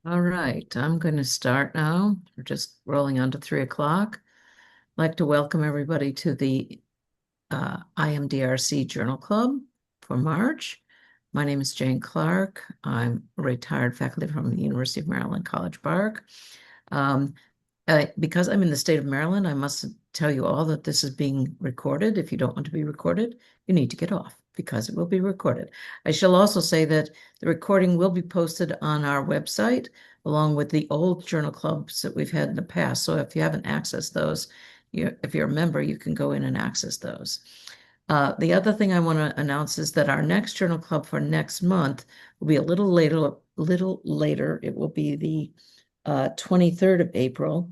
All right, I'm going to start now. We're just rolling on to 3 o'clock. I'd like to welcome everybody to the I-MDRC Journal Club for March. My name is Jane Clark. I'm a retired faculty from the University of Maryland, College Park. Um, because I'm in the state of Maryland, I must tell you all that this is being recorded. If you don't want to be recorded, you need to get off because it will be recorded. I shall also say that the recording will be posted on our website along with the old journal clubs that we've had in the past. So if you haven't accessed those, if you're a member, you can go in and access those. The other thing I want to announce is that our next journal club for next month will be a little later. Little later. It will be the 23rd of April,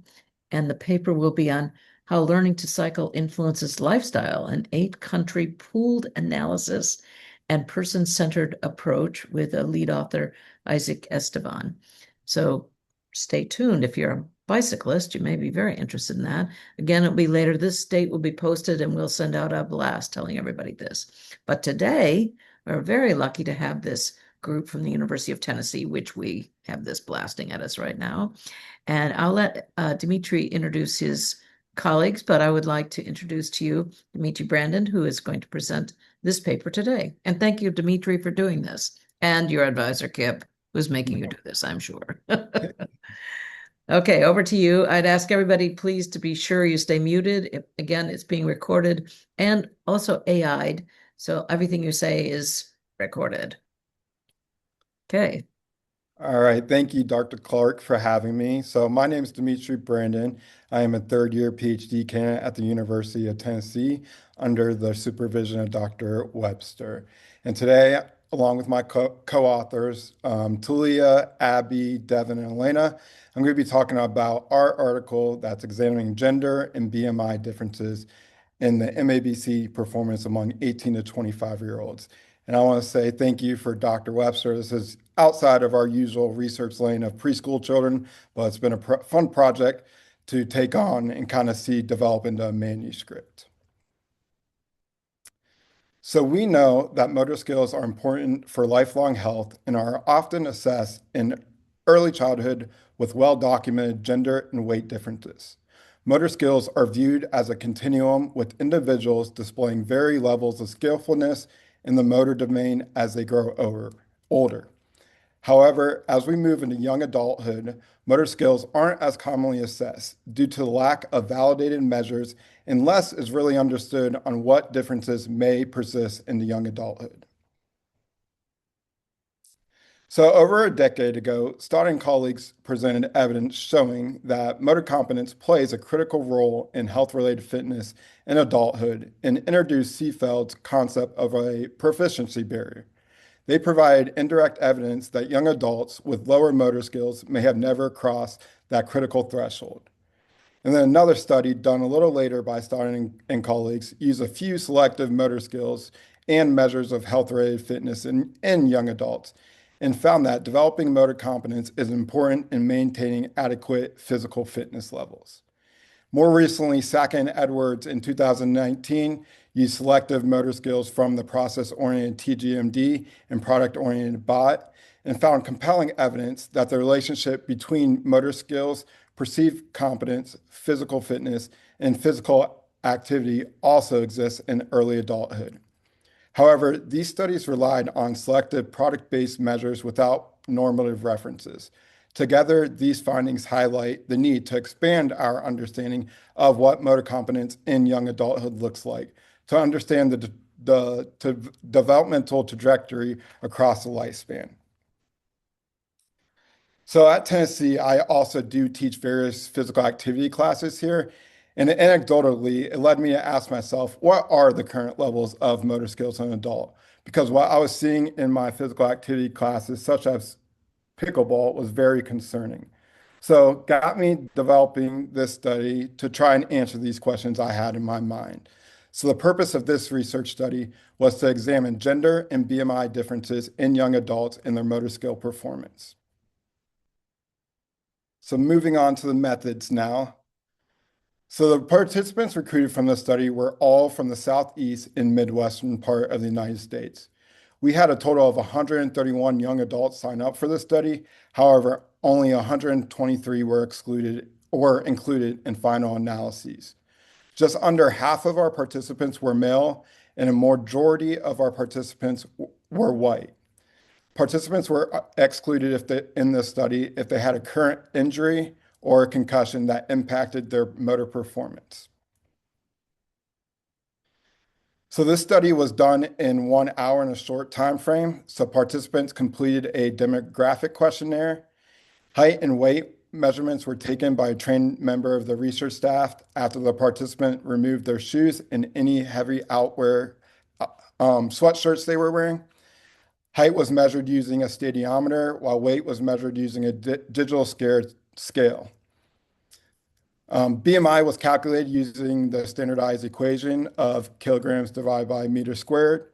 and the paper will be on how learning to cycle influences lifestyle, an 8-country pooled analysis and person-centered approach with a lead author, Isaac Esteban. So stay tuned. If you're a bicyclist, you may be very interested in that. Again, it'll be later. This date will be posted and we'll send out a blast telling everybody this. But today, we're very lucky to have this group from the University of Tennessee, which we have this blasting at us right now. And I'll let Dimitri introduce his colleagues, but I would like to introduce to you Dimitri Brandon, who is going to present this paper today. And thank you, Dimitri, for doing this, and your advisor, Kip, who's making you do this, I'm sure. Okay, over to you. I'd ask everybody, please, to be sure you stay muted. Again, it's being recorded and also AI'd, so everything you say is recorded. Okay. All right, thank you, Dr. Clark, for having me. So my name is Dimitri Brandon. I am a third-year PhD candidate at the University of Tennessee under the supervision of Dr. Webster. And today, along with my co-authors, Talia, Abby, Devin, and Elena, I'm going to be talking about our article that's examining gender and BMI differences in the MABC performance among 18 to 25-year-olds. And I want to say thank you for Dr. Webster. This is outside of our usual research lane of preschool children, but it's been a fun project to take on and kind of see develop into a manuscript. So we know that motor skills are important for lifelong health and are often assessed in early childhood with well-documented gender and weight differences. Motor skills are viewed as a continuum with individuals displaying varying levels of skillfulness in the motor domain as they grow older. However, as we move into young adulthood, motor skills aren't as commonly assessed due to the lack of validated measures and less is really understood on what differences may persist into young adulthood. So over a decade ago, Stott and colleagues presented evidence showing that motor competence plays a critical role in health-related fitness in adulthood and introduced Seefeld's concept of a proficiency barrier. They provide indirect evidence that young adults with lower motor skills may have never crossed that critical threshold. And then another study done a little later by Stott and colleagues used a few selective motor skills and measures of health-related fitness in young adults and found that developing motor competence is important in maintaining adequate physical fitness levels. More recently, Saka and Edwards in 2019 used selective motor skills from the process-oriented TGMD and product-oriented BOT and found compelling evidence that the relationship between motor skills, perceived competence, physical fitness, and physical activity also exists in early adulthood. However, these studies relied on selective product-based measures without normative references. Together, these findings highlight the need to expand our understanding of what motor competence in young adulthood looks like, to understand the developmental trajectory across the lifespan. So at Tennessee, I also do teach various physical activity classes here. And anecdotally, it led me to ask myself, what are the current levels of motor skills in an adult? Because what I was seeing in my physical activity classes, such as pickleball, was very concerning. So got me developing this study to try and answer these questions I had in my mind. So the purpose of this research study was to examine gender and BMI differences in young adults and their motor skill performance. So moving on to the methods now. So the participants recruited from the study were all from the Southeast and Midwestern part of the United States. We had a total of 131 young adults sign up for this study. However, only 123 were included in final analyses. Just under half of our participants were male, and a majority of our participants were white. Participants were excluded in this study if they had a current injury or a concussion that impacted their motor performance. So this study was done in 1 hour in a short time frame. So participants completed a demographic questionnaire. Height and weight measurements were taken by a trained member of the research staff after the participant removed their shoes and any heavy outwear sweatshirts they were wearing. Height was measured using a stadiometer, while weight was measured using a digital scale. BMI was calculated using the standardized equation of kilograms divided by meters squared,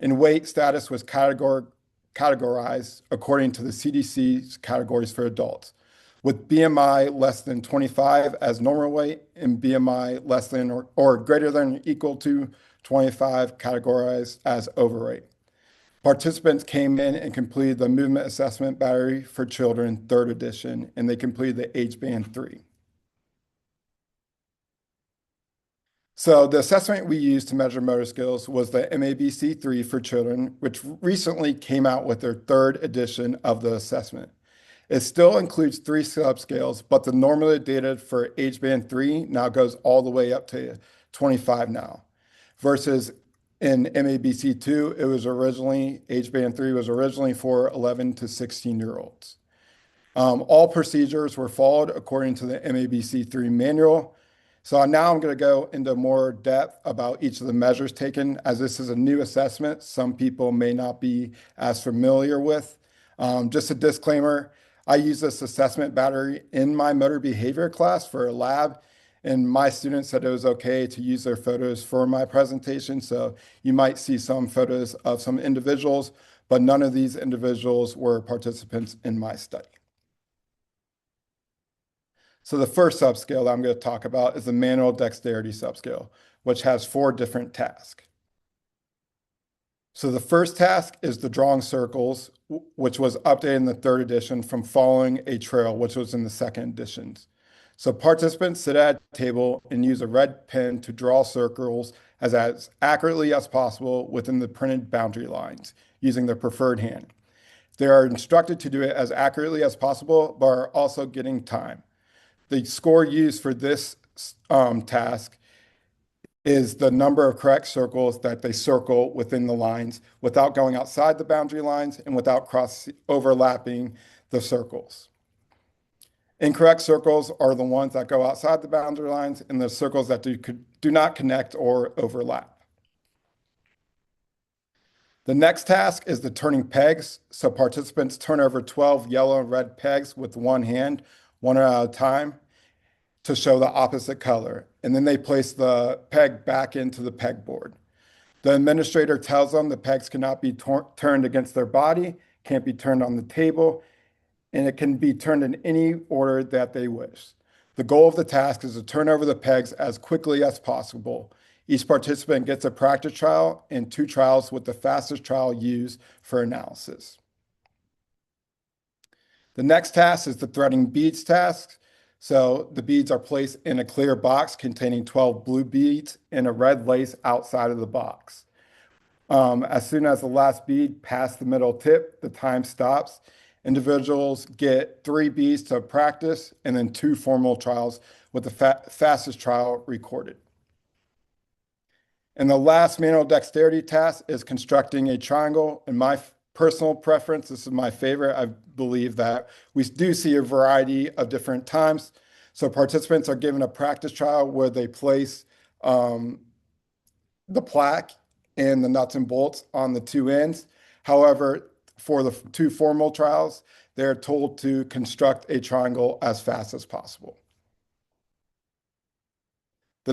and weight status was categorized according to the CDC's categories for adults, with BMI less than 25 as normal weight and BMI less than or greater than or equal to 25 categorized as overweight. Participants came in and completed the Movement Assessment Battery for Children, third edition, and they completed the age band 3. So the assessment we used to measure motor skills was the MABC3 for children, which recently came out with their third edition of the assessment. It still includes 3 subscales, but the normative data for age band 3 now goes all the way up to 25 now, versus in MABC2, age band 3 was originally for 11 to 16-year-olds. All procedures were followed according to the MABC3 manual. So now I'm going to go into more depth about each of the measures taken, as this is a new assessment some people may not be as familiar with. Just a disclaimer, I use this assessment battery in my motor behavior class for a lab, and my students said it was okay to use their photos for my presentation. So you might see some photos of some individuals, but none of these individuals were participants in my study. So the first subscale that I'm going to talk about is the manual dexterity subscale, which has 4 different tasks. So the first task is the drawing circles, which was updated in the third edition from following a trail, which was in the second editions. So participants sit at a table and use a red pen to draw circles as accurately as possible within the printed boundary lines using their preferred hand. They are instructed to do it as accurately as possible, but are also getting time. The score used for this task is the number of correct circles that they circle within the lines without going outside the boundary lines and without overlapping the circles. Incorrect circles are the ones that go outside the boundary lines and the circles that do not connect or overlap. The next task is the turning pegs. So participants turn over 12 yellow and red pegs with one hand, one at a time, to show the opposite color. And then they place the peg back into the pegboard. The administrator tells them the pegs cannot be turned against their body, can't be turned on the table, and it can be turned in any order that they wish. The goal of the task is to turn over the pegs as quickly as possible. Each participant gets a practice trial and 2 trials with the fastest trial used for analysis. The next task is the threading beads task. So the beads are placed in a clear box containing 12 blue beads and a red lace outside of the box. As soon as the last bead passed the middle tip, the time stops. Individuals get 3 beads to practice and then 2 formal trials with the fastest trial recorded. And the last manual dexterity task is constructing a triangle. In my personal preference, this is my favorite. I believe that we do see a variety of different times. So participants are given a practice trial where they place the plaque and the nuts and bolts on the 2 ends. However, for the 2 formal trials, they're told to construct a triangle as fast as possible. The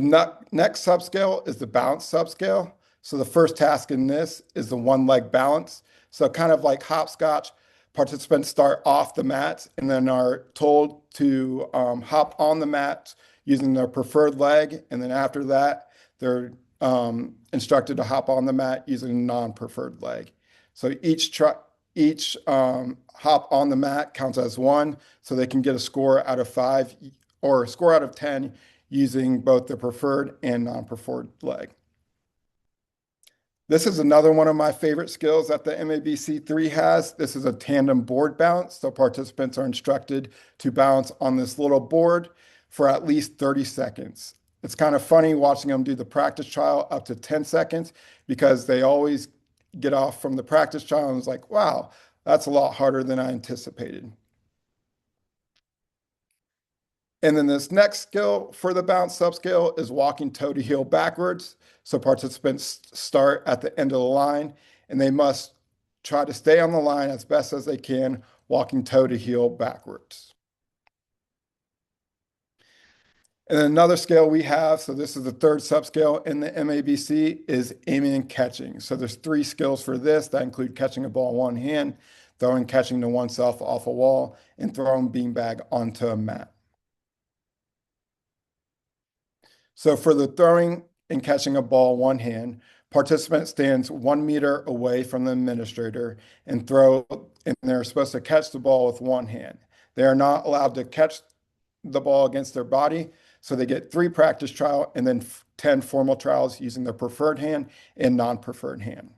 next subscale is the balance subscale. So the first task in this is the 1-leg balance. So kind of like hopscotch, participants start off the mats and then are told to hop on the mat using their preferred leg. And then after that, they're instructed to hop on the mat using a non-preferred leg. So each hop on the mat counts as one, so they can get a score out of 5 or a score out of 10 using both the preferred and non-preferred leg. This is another one of my favorite skills that the MABC3 has. This is a tandem board bounce. So participants are instructed to bounce on this little board for at least 30 seconds. It's kind of funny watching them do the practice trial up to 10 seconds because they always get off from the practice trial and it's like, wow, that's a lot harder than I anticipated. And then this next skill for the bounce subscale is walking toe to heel backwards. So participants start at the end of the line and they must try to stay on the line as best as they can, walking toe to heel backwards. And then another scale we have, so this is the third subscale in the MABC, is aiming and catching. So there's 3 skills for this that include catching a ball in one hand, throwing catching to oneself off a wall, and throwing beanbag onto a mat. So for the throwing and catching a ball one hand, participant stands 1 meter away from the administrator and they're supposed to catch the ball with one hand. They are not allowed to catch the ball against their body, so they get 3 practice trial and then 10 formal trials using their preferred hand and non-preferred hand.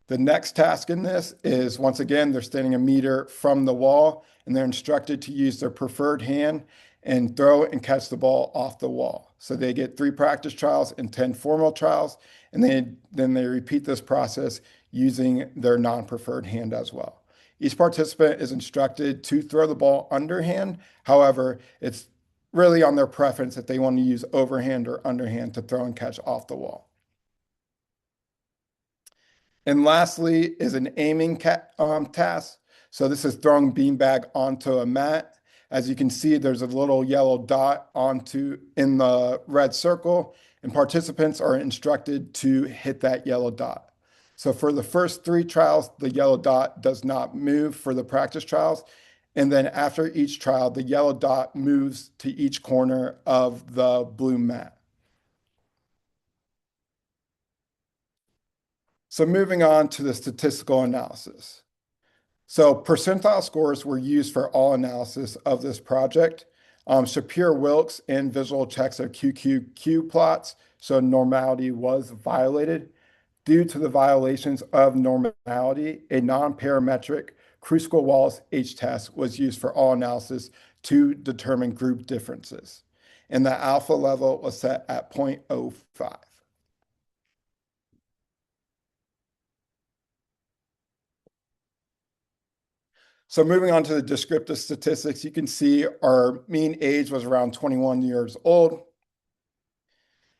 The next task in this is, once again, they're standing 1 meter from the wall and they're instructed to use their preferred hand and throw and catch the ball off the wall. So they get 3 practice trials and 10 formal trials, and then they repeat this process using their non-preferred hand as well. Each participant is instructed to throw the ball underhand. However, it's really on their preference if they want to use overhand or underhand to throw and catch off the wall. And lastly is an aiming task. So this is throwing beanbag onto a mat. As you can see, there's a little yellow dot in the red circle, and participants are instructed to hit that yellow dot. So for the first 3 trials, the yellow dot does not move for the practice trials. And then after each trial, the yellow dot moves to each corner of the blue mat. So moving on to the statistical analysis. So percentile scores were used for all analysis of this project. Shapiro-Wilks and visual checks of QQQ plots, so normality was violated. Due to the violations of normality, a non-parametric Kruskal-Wallis H-test was used for all analysis to determine group differences. And the alpha level was set at 0.05. So moving on to the descriptive statistics, you can see our mean age was around 21 years old.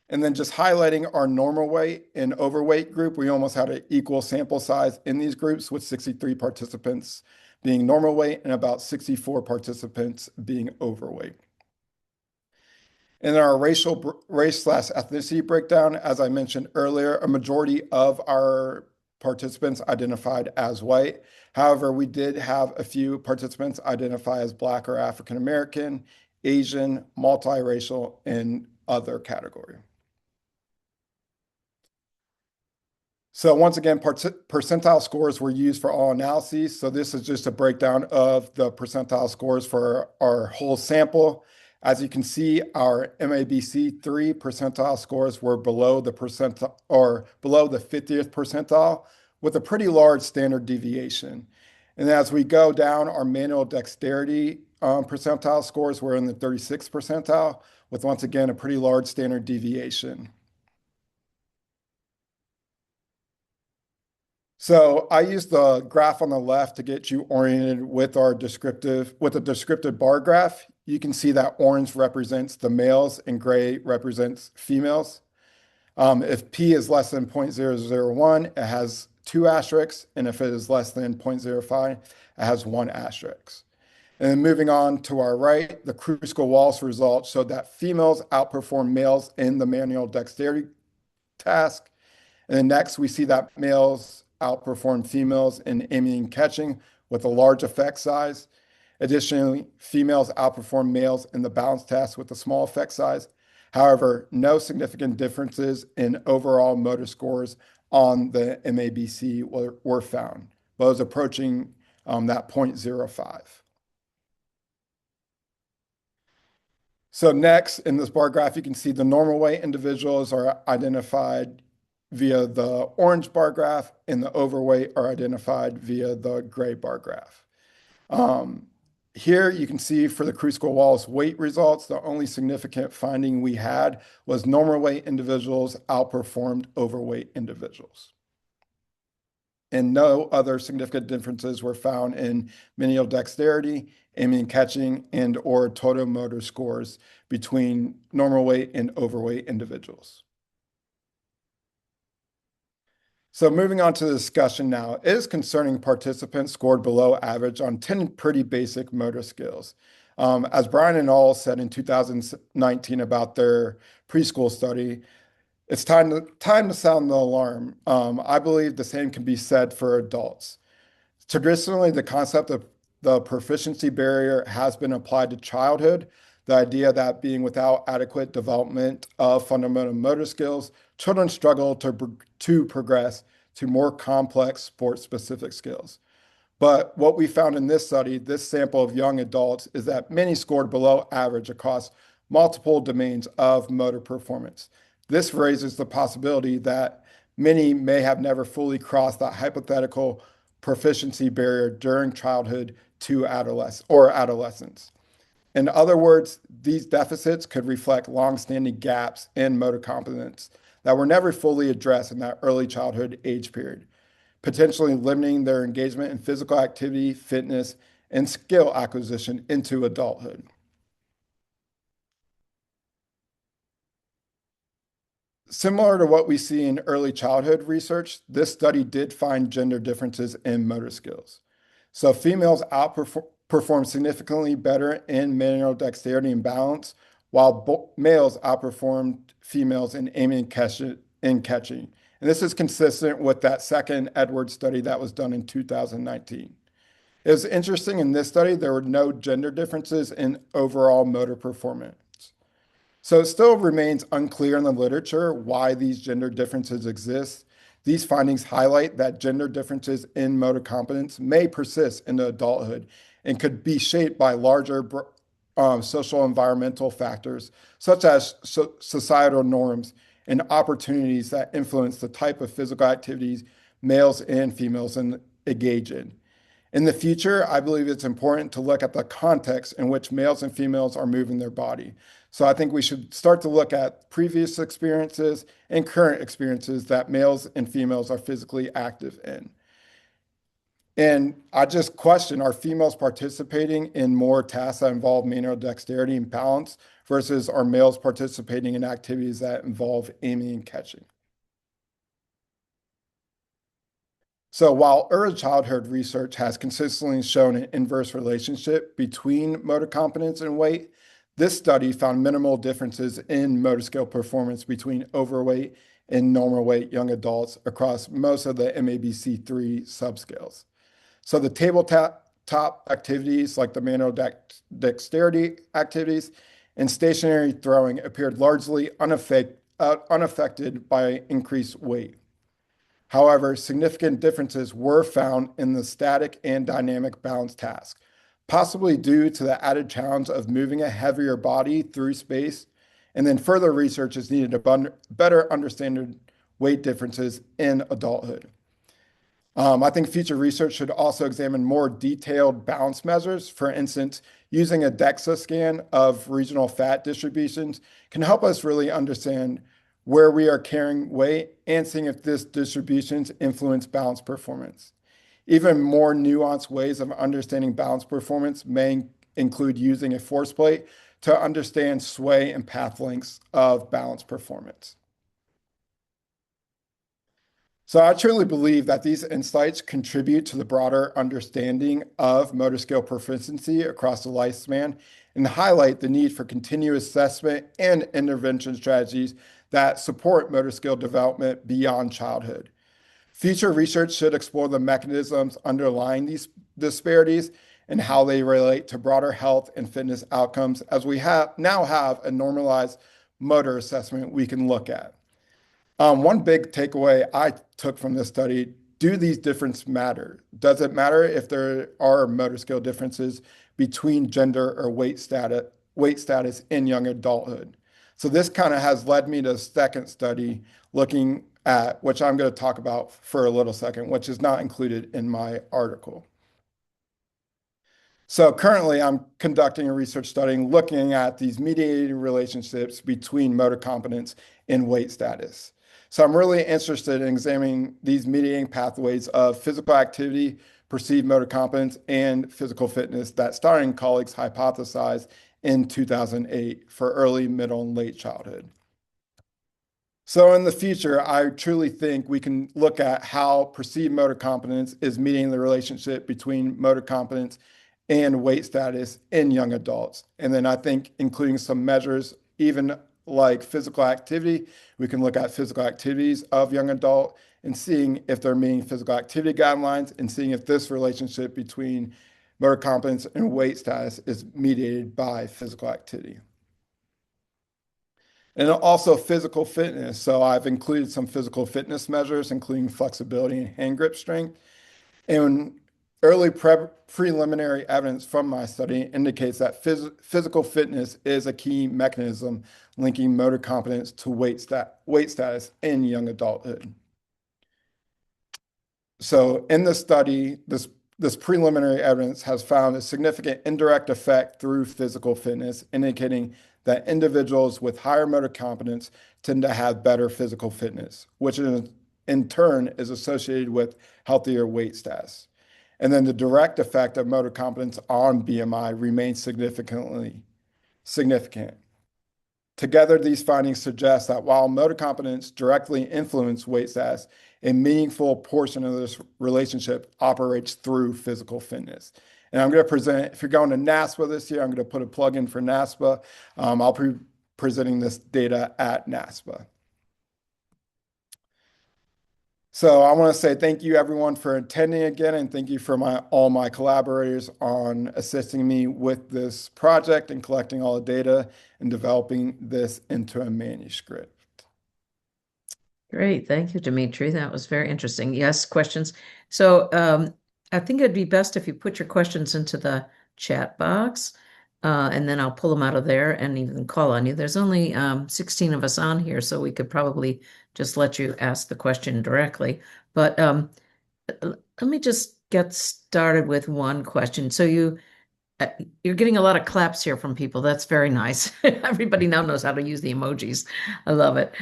And then just highlighting our normal weight and overweight group, we almost had an equal sample size in these groups with 63 participants being normal weight and about 64 participants being overweight. In our race/ethnicity breakdown, as I mentioned earlier, a majority of our participants identified as white. However, we did have a few participants identify as Black or African American, Asian, multiracial, and other category. So once again, percentile scores were used for all analyses. So this is just a breakdown of the percentile scores for our whole sample. As you can see, our MABC3 percentile scores were below the 50th percentile with a pretty large standard deviation. And as we go down, our manual dexterity percentile scores were in the 36th percentile with, once again, a pretty large standard deviation. So I use the graph on the left to get you oriented with a descriptive bar graph. You can see that orange represents the males and gray represents females. If P is less than 0.001, it has 2 asterisks, and if it is less than 0.05, it has 1 asterisk. And then moving on to our right, the Kruskal-Wallis results showed that females outperform males in the manual dexterity task. And then next, we see that males outperform females in aiming and catching with a large effect size. Additionally, females outperform males in the balance task with a small effect size. However, no significant differences in overall motor scores on the MABC were found, those approaching that 0.05. So next, in this bar graph, you can see the normal weight individuals are identified via the orange bar graph, and the overweight are identified via the gray bar graph. Um, Here you can see for the Kruskal-Wallis weight results, the only significant finding we had was normal weight individuals outperformed overweight individuals. And no other significant differences were found in manual dexterity, aiming and catching, and or total motor scores between normal weight and overweight individuals. So moving on to the discussion now, it is concerning participants scored below average on 10 pretty basic motor skills. As Brian and all said in 2019 about their preschool study, it's time to sound the alarm. I believe the same can be said for adults. Traditionally, the concept of the proficiency barrier has been applied to childhood. The idea that being without adequate development of fundamental motor skills, children struggle to progress to more complex sport-specific skills. But what we found in this study, this sample of young adults, is that many scored below average across multiple domains of motor performance. This raises the possibility that many may have never fully crossed that hypothetical proficiency barrier during childhood to adolescence. In other words, these deficits could reflect longstanding gaps in motor competence that were never fully addressed in that early childhood age period, potentially limiting their engagement in physical activity, fitness, and skill acquisition into adulthood. Similar to what we see in early childhood research, this study did find gender differences in motor skills. So females outperform significantly better in manual dexterity and balance, while males outperformed females in aiming and catching. And this is consistent with that second Edwards study that was done in 2019. It was interesting in this study, there were no gender differences in overall motor performance. So it still remains unclear in the literature why these gender differences exist. These findings highlight that gender differences in motor competence may persist into adulthood and could be shaped by larger social environmental factors, such as societal norms and opportunities that influence the type of physical activities males and females engage in. In the future, I believe it's important to look at the context in which males and females are moving their body. So I think we should start to look at previous experiences and current experiences that males and females are physically active in. And I just question, are females participating in more tasks that involve manual dexterity and balance versus are males participating in activities that involve aiming and catching? So while early childhood research has consistently shown an inverse relationship between motor competence and weight, this study found minimal differences in motor skill performance between overweight and normal weight young adults across most of the MABC3 subscales. So the tabletop activities like the manual dexterity activities and stationary throwing appeared largely unaffected by increased weight. However, significant differences were found in the static and dynamic balance task, possibly due to the added challenge of moving a heavier body through space. And then further research is needed to better understand weight differences in adulthood. I think future research should also examine more detailed balance measures. For instance, using a DEXA scan of regional fat distributions can help us really understand where we are carrying weight and seeing if this distributions influence balance performance. Even more nuanced ways of understanding balance performance may include using a force plate to understand sway and path lengths of balance performance. So I truly believe that these insights contribute to the broader understanding of motor skill proficiency across the lifespan and highlight the need for continuous assessment and intervention strategies that support motor skill development beyond childhood. Future research should explore the mechanisms underlying these disparities and how they relate to broader health and fitness outcomes as we now have a normalized motor assessment we can look at. One big takeaway I took from this study, do these differences matter? Does it matter if there are motor skill differences between gender or weight status in young adulthood? So this kind of has led me to a second study looking at, which I'm going to talk about for a little second, which is not included in my article. So currently, I'm conducting a research study looking at these mediating relationships between motor competence and weight status. So I'm really interested in examining these mediating pathways of physical activity, perceived motor competence, and physical fitness that starting colleagues hypothesized in 2008 for early, middle, and late childhood. So in the future, I truly think we can look at how perceived motor competence is meeting the relationship between motor competence and weight status in young adults. And then I think including some measures, even like physical activity, we can look at physical activities of young adult and seeing if they're meeting physical activity guidelines and seeing if this relationship between motor competence and weight status is mediated by physical activity. And also physical fitness. So I've included some physical fitness measures, including flexibility and hand grip strength. And early preliminary evidence from my study indicates that physical fitness is a key mechanism linking motor competence to weight status in young adulthood. So in the study, this preliminary evidence has found a significant indirect effect through physical fitness, indicating that individuals with higher motor competence tend to have better physical fitness, which in turn is associated with healthier weight status. And then the direct effect of motor competence on BMI remains significant. Together, these findings suggest that while motor competence directly influences weight status, a meaningful portion of this relationship operates through physical fitness. And I'm going to present, if you're going to NASPA this year, I'm going to put a plug in for NASPA. I'll be presenting this data at NASPA. So I want to say thank you everyone for attending again, and thank you for all my collaborators on assisting me with this project and collecting all the data and developing this into a manuscript. Great. Thank you, Dimitri. That was very interesting. Yes, questions. So I think it'd be best if you put your questions into the chat box, and then I'll pull them out of there and even call on you. There's only 16 of us on here, so we could probably just let you ask the question directly. But let me just get started with one question. So you're getting a lot of claps here from people. That's very nice. Everybody now knows how to use the emojis. I love it.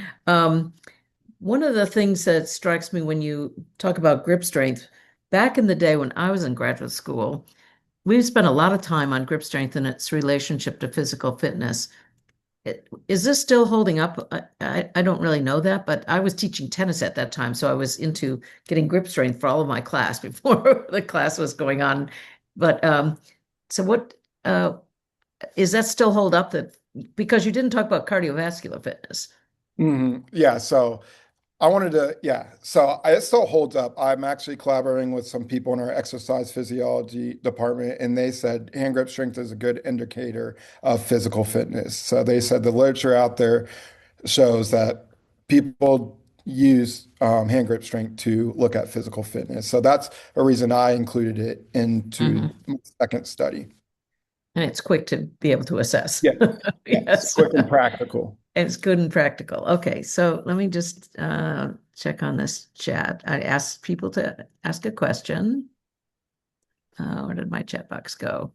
One of the things that strikes me when you talk about grip strength, back in the day when I was in graduate school, we spent a lot of time on grip strength and its relationship to physical fitness. Is this still holding up? I don't really know that, but I was teaching tennis at that time, so I was into getting grip strength for all of my class before the class was going on. But so what is that still hold up that because you didn't talk about cardiovascular fitness? Yeah, so I wanted to, yeah, so it still holds up. I'm actually collaborating with some people in our exercise physiology department, and they said hand grip strength is a good indicator of physical fitness. So they said the literature out there shows that people use hand grip strength to look at physical fitness. So that's a reason I included it into Hmm. my second study. And it's quick to be able to assess. Yeah, yes, Yes. quick and practical. It's good and practical. Okay, so let me just check on this chat. I asked people to ask a question. Where did my chat box go?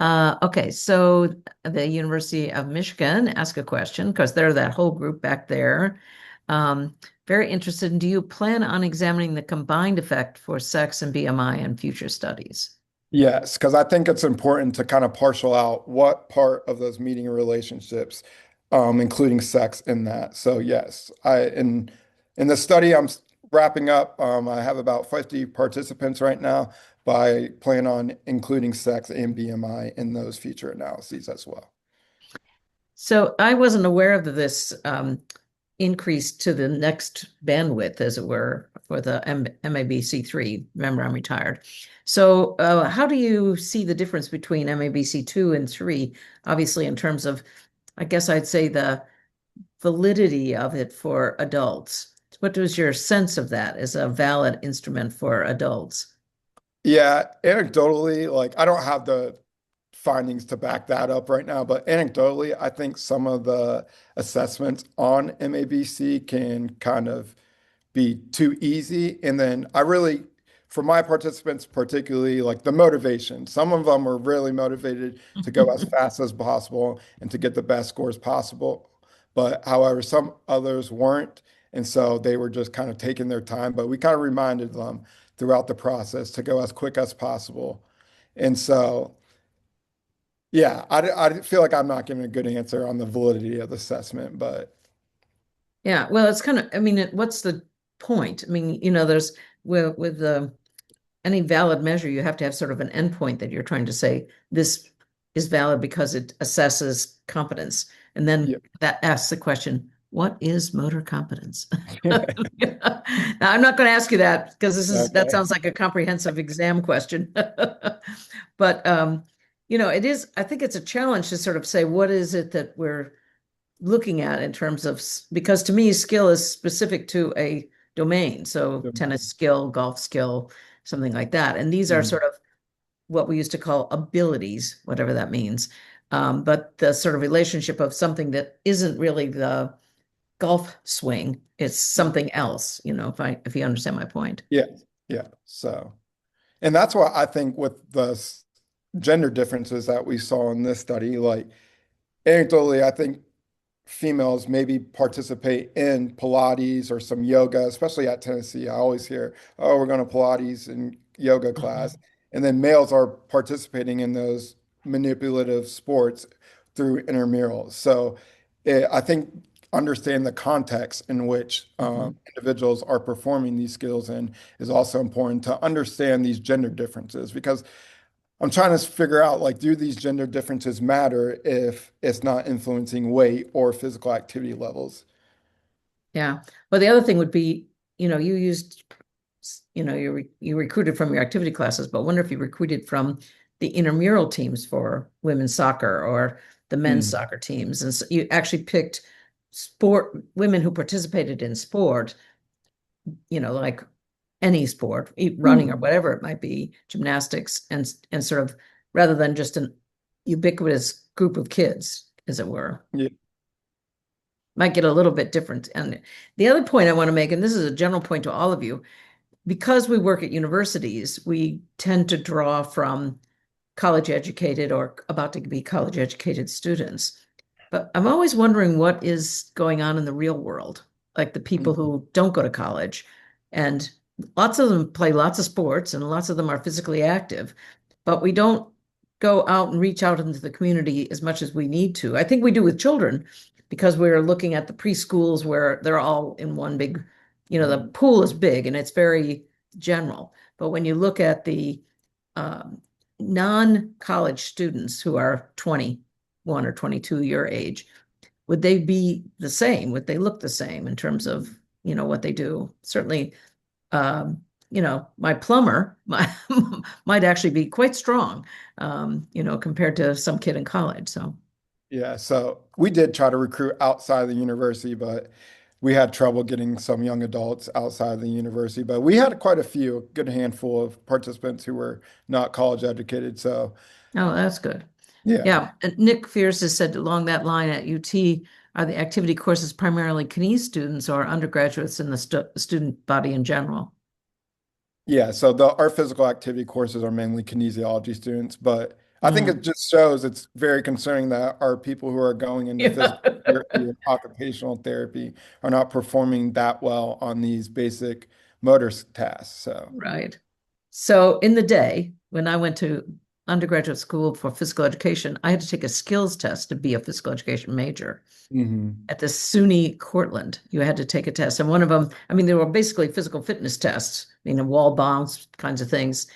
Okay, so the University of Michigan asked a question because they're that whole group back there. Um, Very interested in, do you plan on examining the combined effect for sex and BMI in future studies? Yes, because I think it's important to kind of parcel out what part of those meeting relationships, including sex in that. So yes, in the study wrapping up. I have about 50 participants right now, but I plan on including sex and BMI in those future analyses as well. So I wasn't aware of this increase to the next bandwidth, as it were, for the MABC3. Remember, I'm retired. So how do you see the difference between MABC2 and 3? Obviously, in terms of, I guess I'd say the validity of it for adults? What was your sense of that as a valid instrument for adults? Yeah, anecdotally, like I don't have the findings to back that up right now, but anecdotally, I think some of the assessments on MABC can kind of be too easy. And then for my participants, particularly like the motivation, some of them were really motivated to go as fast as possible and to get the best scores possible. But however, some others weren't. And so they were just kind of taking their time, but we kind of reminded them throughout the process to go as quick as possible. And so, yeah, I feel like I'm not giving a good answer on the validity of the assessment, but Yeah, well, it's kind of, I mean, what's the point? I mean, there's with any valid measure, you have to have sort of an endpoint that you're trying to say this is valid because it assesses competence. And yeah. then that asks the question, what is motor competence? Now, I'm not going to ask you that because that Okay. sounds like a comprehensive exam question. But it is, I think it's a challenge to sort of say, what is it that we're looking at in terms of, because to me, skill is specific to a domain. So tennis skill, golf skill, something like that. And these are Mhm. sort of what we used to call abilities, whatever that means. But the sort of relationship of something that isn't really the golf swing, it's something else, if you understand my point. Yeah, yeah. So, and that's why I think with the gender differences that we saw in this study, like anecdotally, I think females maybe participate in Pilates or some yoga, especially at Tennessee. I always hear, oh, we're going to Pilates and yoga class. Mhm. And then males are participating in those manipulative sports through intramurals. So I think understand the context in which Mhm. individuals are performing these skills in is also important to understand these gender differences because I'm trying to figure out like, do these gender differences matter if it's not influencing weight or physical activity levels? Yeah. Well, the other thing would be, you used, you recruited from your activity classes, but I wonder if you recruited from the intramural teams for women's soccer or the men's Mm. soccer teams. And so you actually picked women who participated in sport, like any sport, running or Mm. whatever it might be, gymnastics, and sort of rather than just an ubiquitous group of kids, as it were. Yeah. Might get a little bit different. And the other point I want to make, and this is a general point to all of you, because we work at universities, we tend to draw from college educated or about to be college educated students. But I'm always wondering what is going on in the real world, like the people Mm. who don't go to college. And lots of them play lots of sports and lots of them are physically active, but we don't go out and reach out into the community as much as we need to. I think we do with children because we're looking at the preschools where they're all in one big, the pool is big and it's very general. But when you look at the um, non-college students who are 21 or 22 your age, would they be the same? Would they look the same in terms of, what they do? Certainly, my plumber might actually be quite strong, compared to some kid in college. So, Yeah. So we did try to recruit outside the university, but we had trouble getting some young adults outside the university. But we had quite a few, a good handful of participants who were not college educated. So oh, that's good. yeah. Yeah, and Nick Fierce has said along that line at UT, are the activity courses primarily kines students or undergraduates in the student body in general? Yeah, so our physical activity courses are mainly kinesiology students, but I think it Mm. just shows it's very concerning that our people who are going into Yeah. physical therapy and occupational therapy are not performing that well on these basic motor tasks. So, Right. So in the day, when I went to undergraduate school for physical education, I had to take a skills test to be a physical education major. hmm. At the SUNY Cortland, you had to take a test. And one of them, I mean, they were basically physical fitness tests, wall bounce kinds of things.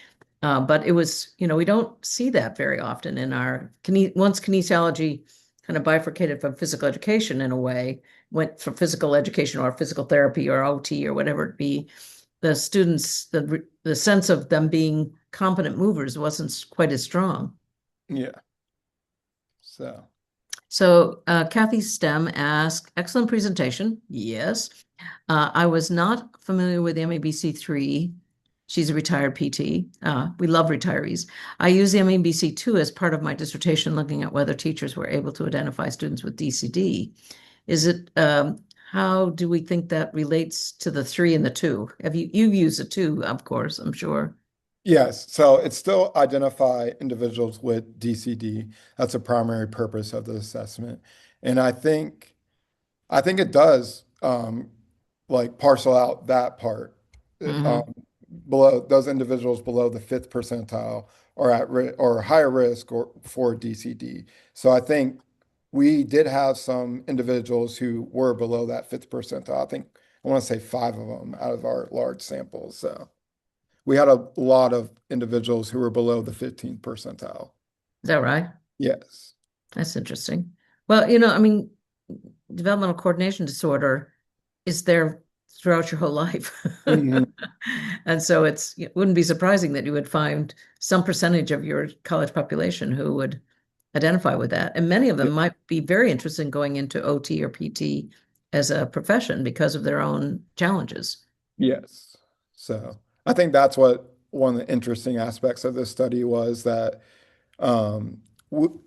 But it was, we don't see that very often in our, once kinesiology kind of bifurcated from physical education in a way, went for physical education or physical therapy or OT or whatever it be, the students, the sense of them being competent movers wasn't quite as strong. Yeah. So. So Kathy Stem asked, excellent presentation. Yes. I was not familiar with MABC3. She's a retired PT. We love retirees. I use the MABC2 as part of my dissertation, looking at whether teachers were able to identify students with DCD. Is it, how do we think that relates to the three and the two? You've used the two, of course, I'm sure. Yes, so it's still identify individuals with DCD. That's a primary purpose of the assessment. And I think it does like parcel out that part. Hmm. Below those individuals below the fifth percentile are at or higher risk or for DCD. So I think we did have some individuals who were below that fifth percentile. I think I want to say five of them out of our large samples. So we had a lot of individuals who were below the 15th percentile. Is that right? Yes. That's interesting. Well, developmental coordination disorder is there throughout your whole life. Mhm. And so it wouldn't be surprising that you would find some percentage of your college population who would identify with that. And many of them might be very interested in going into OT or PT as a profession because of their own challenges. Yes. So I think that's what one of the interesting aspects of this study was that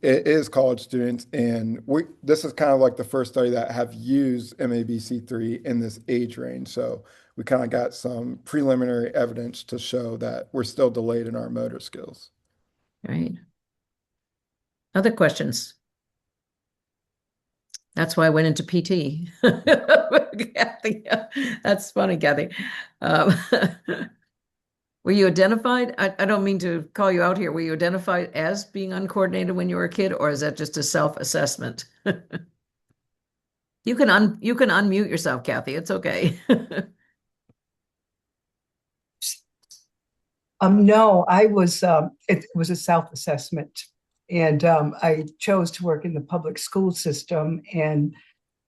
it is college students, and this is kind of like the first study that have used MABC3 in this age range. So we kind of got some preliminary evidence to show that we're still delayed in our motor skills. Right. Other questions? That's why I went into PT. Kathy, that's funny, Kathy. Um, were you identified? I don't mean to call you out here. Were you identified as being uncoordinated when you were a kid, or is that just a self-assessment? You can unmute yourself, Kathy. It's okay. No, it was a self-assessment. And I chose to work in the public school system and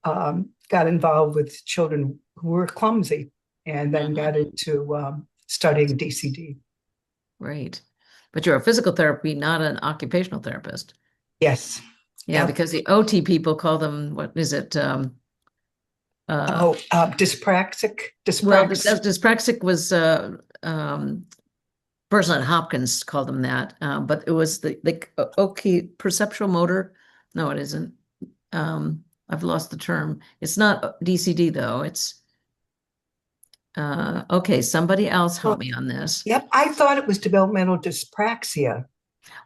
got involved with children who were clumsy and then got Mhm. into studying DCD. Right. But you're a physical therapy, not an occupational therapist. Yes. Yeah, Yep. because the OT people call them, what is it? Uh, Oh, dyspraxic, well, dysprax. dyspraxic was person at Hopkins called them that, but it was the okay perceptual motor. No, it isn't. I've lost the term. It's not DCD though. It's okay. Somebody else help Well, me on this. yep. I thought it was developmental dyspraxia,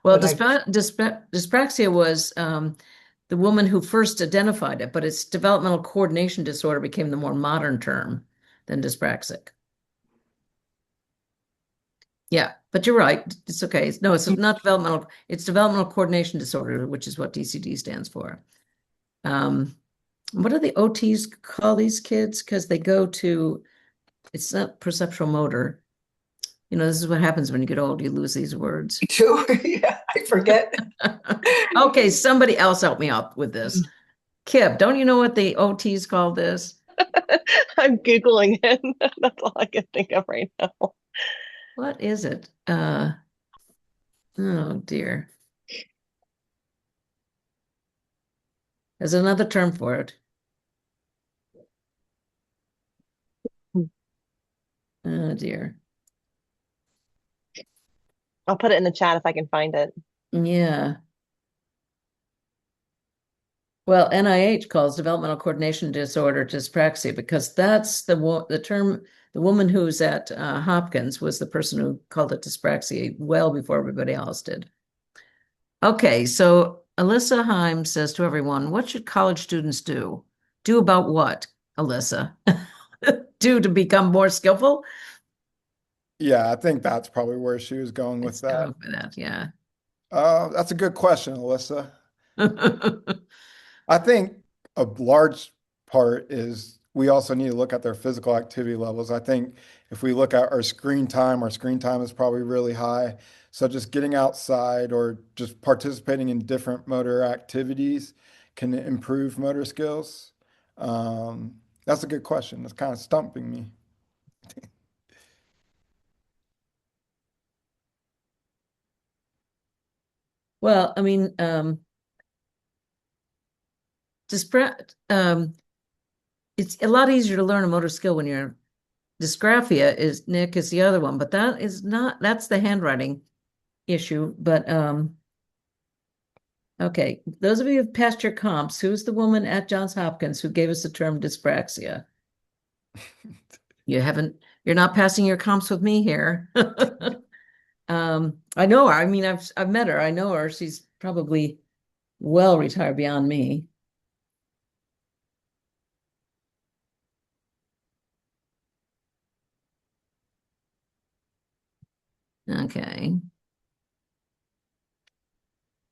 Well, but I dyspraxia was the woman who first identified it, but it's developmental coordination disorder became the more modern term than dyspraxic. Yeah, but you're right. It's okay. No, it's not developmental. It's developmental coordination disorder, which is what DCD stands for. Um, what do the OTs call these kids? Because they go to, it's not perceptual motor. This is what happens when you get old. You lose these words. too. Yeah, I forget. Okay, somebody else help me out with this. Kip, don't you know what the OTs call this? I'm Googling it. That's all I can think of right now. What is it? Oh dear. There's another term for it. Oh dear. I'll put it in the chat if I can find it. Yeah. Well, NIH calls developmental coordination disorder dyspraxia because that's the term. The woman who's at Hopkins was the person who called it dyspraxia well before everybody else did. Okay, so Alyssa Heim says to everyone, what should college students do? Do about what, Alyssa? Do to become more skillful? Yeah, I think that's probably where she was going with It's that. going for that, yeah. That's a good question, Alyssa. I think a large part is we also need to look at their physical activity levels. I think if we look at our screen time is probably really high. So just getting outside or just participating in different motor activities can improve motor skills. That's a good question. That's kind of stumping me. Well, I mean, it's a lot easier to learn a motor skill when you're dysgraphia is Nick is the other one, but that is not that's the handwriting issue. But okay, those of you who've passed your comps, who's the woman at Johns Hopkins who gave us the term dyspraxia? You're not passing your comps with me here. I know her. I mean, I've met her. I know her. She's probably well retired beyond me. Okay.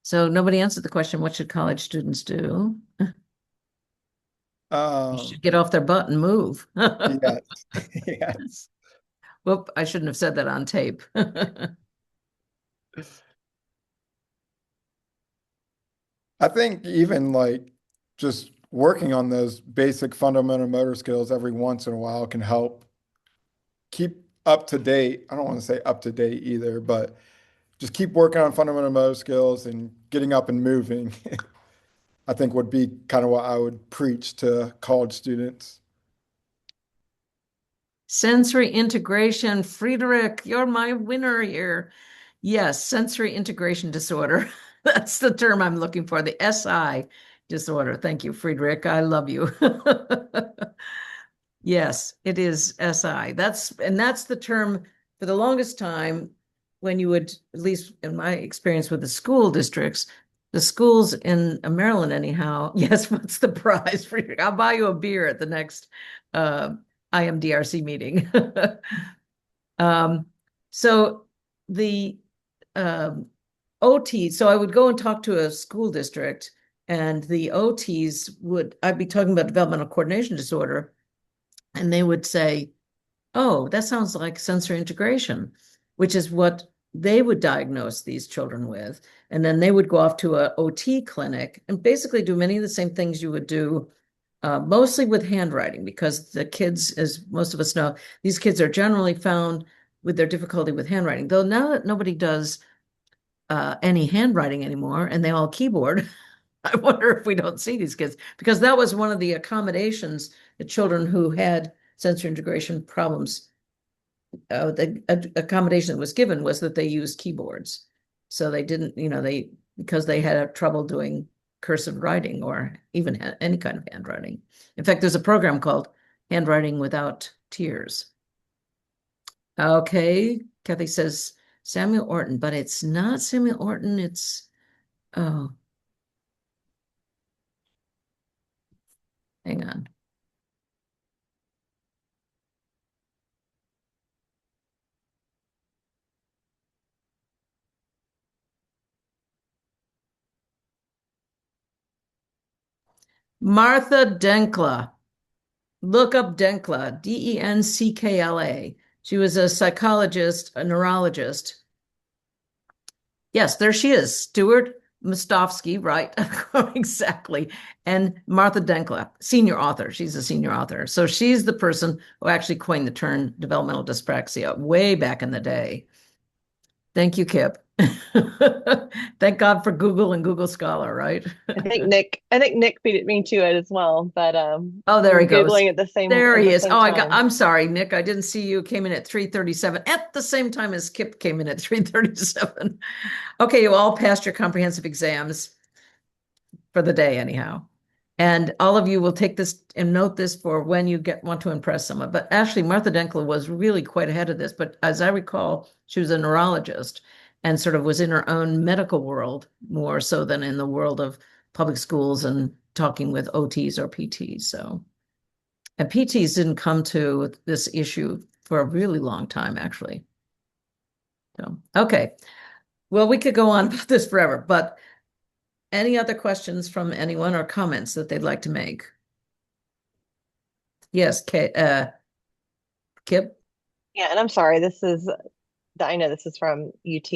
So nobody answered the question, what should college students do? You should get off their butt and move. Yes, yes. Whoop, I shouldn't have said that on tape. I think even like just working on those basic fundamental motor skills every once in a while can help keep up to date. I don't want to say up to date either, but just keep working on fundamental motor skills and getting up and moving, I think would be kind of what I would preach to college students. Sensory integration. Friedrich, you're my winner here. Yes, sensory integration disorder. That's the term I'm looking for, the SI disorder. Thank you, Friedrich. I love you. Yes, it is SI. That's the term for the longest time when you would, at least in my experience with the school districts, the schools in Maryland anyhow. Yes, what's the prize for you? I'll buy you a beer at the next I-MDRC meeting. So the OT, so I would go and talk to a school district, and the OTs I'd be talking about developmental coordination disorder, and they would say, oh, that sounds like sensory integration, which is what they would diagnose these children with. And then they would go off to a OT clinic and basically do many of the same things you would do, mostly with handwriting, because the kids, as most of us know, these kids are generally found with their difficulty with handwriting. Though now that nobody does any handwriting anymore and they all keyboard, I wonder if we don't see these kids, because that was one of the accommodations the children who had sensory integration problems, the accommodation that was given was that they used keyboards. So they didn't, because they had trouble doing cursive writing or even any kind of handwriting. In fact, there's a program called Handwriting Without Tears. Okay, Kathy says Samuel Orton, but it's not Samuel Orton. Oh, hang on. Martha Denkla. Look up Denkla, Denkla. She was a psychologist, a neurologist. Yes, there she is. Stuart Mostovsky, right? Exactly. And Martha Denkla, senior author. She's a senior author. So she's the person who actually coined the term developmental dyspraxia way back in the day. Thank you, Kip. Thank God for Google and Google Scholar, right? I think Nick beat me to it as well, but Oh, we there were he goes. Googling There at he the is. same Oh, time. I'm sorry, Nick. I didn't see you. Came in at 3:37 at the same time as Kip came in at 3:37. Okay, you all passed your comprehensive exams for the day, anyhow. And all of you will take this and note this for when you want to impress someone. But actually, Martha Denkla was really quite ahead of this. But as I recall, she was a neurologist and sort of was in her own medical world more so than in the world of public schools and talking with OTs or PTs. So, and PTs didn't come to this issue for a really long time, actually. So, okay. Well, we could go on about this forever, but any other questions from anyone or comments that they'd like to make? Yes, Kip? Yeah, and I'm sorry, I know this is from UT,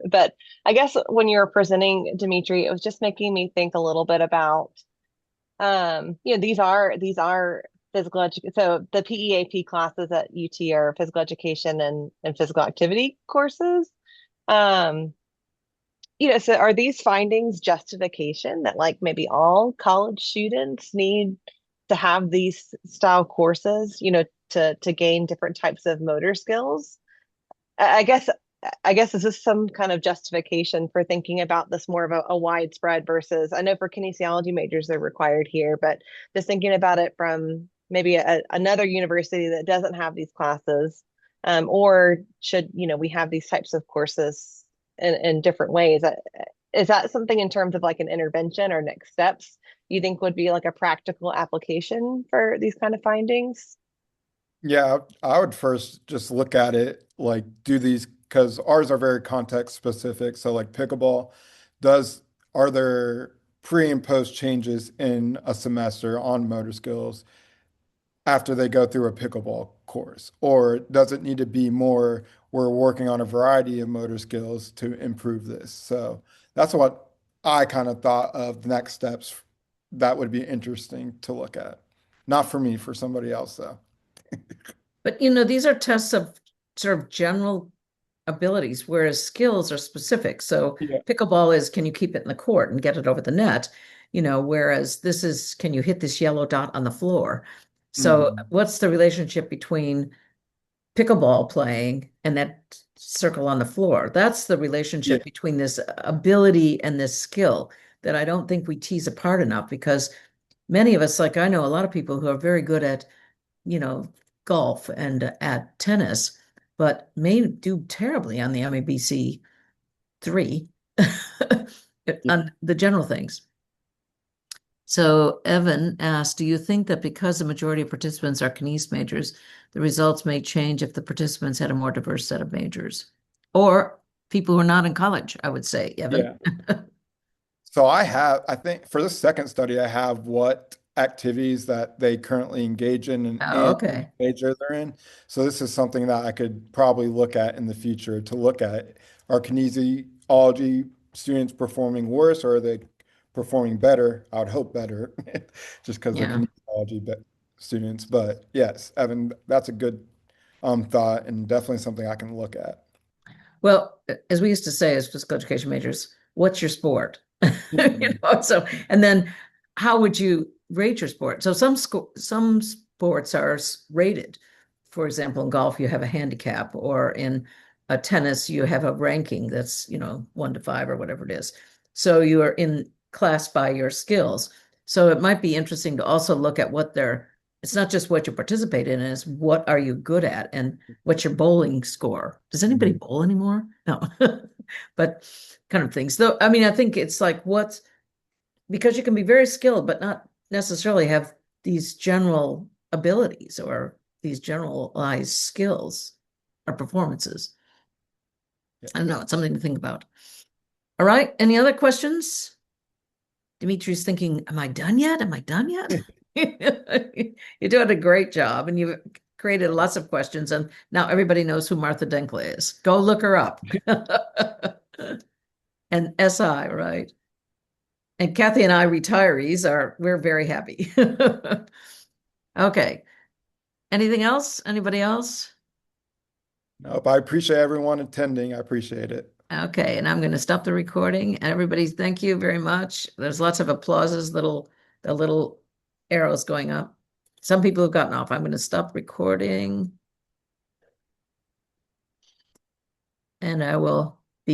but I guess when you were presenting, Dimitri, it was just making me think a little bit about, these are physical education. So the PEAP classes at UT are physical education and physical activity courses. So are these findings justification that like maybe all college students need to have these style courses, to gain different types of motor skills? I guess is this some kind of justification for thinking about this more of a widespread versus I know for kinesiology majors they're required here, but just thinking about it from maybe another university that doesn't have these classes, or should we have these types of courses in different ways? Is that something in terms of like an intervention or next steps you think would be like a practical application for these kind of findings? Yeah, I would first just look at it like do these because ours are very context specific. So like pickleball, does are there pre and post changes in a semester on motor skills after they go through a pickleball course? Or does it need to be more, we're working on a variety of motor skills to improve this? So that's what I kind of thought of next steps that would be interesting to look at. Not for me, for somebody else though. But these are tests of sort of general abilities, whereas skills are specific. So Yeah. pickleball is can you keep it in the court and get it over the net? Whereas this is can you hit this yellow dot on the floor? So Mhm. what's the relationship between pickleball playing and that circle on the floor? That's the Yeah. relationship between this ability and this skill that I don't think we tease apart enough because many of us, like I know a lot of people who are very good at you know, golf and at tennis, but may do terribly on the MEBC 3 Yeah. on the general things. So Evan asked, do you think that because the majority of participants are kines majors, the results may change if the participants had a more diverse set of majors? Or people who are not in college, I would say, Evan. Yeah. So I think for the second study, I have what activities that they currently engage in Oh, and okay. major they're in. So this is something that I could probably look at in the future to look at are kinesiology students performing worse or are they performing better? I would hope better just because they're Yeah. students. But yes, Evan, that's a good thought and definitely something I can look at. Well, as we used to say as physical education majors, what's your sport? Mhm. So and then how would you rate your sport? So some sports are rated. For example, in golf, you have a handicap, or in a tennis, you have a ranking that's, 1 to 5 or whatever it is. So you are in class by your skills. So it might be interesting to also look at it's not just what you participate in, it's what are you good at and what's your bowling score? Does anybody Mhm. bowl anymore? No. But kind of things. Though, I mean, I think it's like because you can be very skilled, but not necessarily have these general abilities or these generalized skills or performances. Yeah. I don't know. It's something to think about. All right. Any other questions? Dimitri's thinking, am I done yet? Am I done yet? You're doing a great job and you've created lots of questions. And now everybody knows who Martha Denkla is. Go look her up. And SI, right? And Kathy and I, retirees, we're very happy. Okay. Anything else? Anybody else? Nope, I appreciate everyone attending. I appreciate it. Okay, and I'm going to stop the recording. Everybody, thank you very much. There's lots of applauses, the little arrows going up. Some people have gotten off. I'm going to stop recording. And I will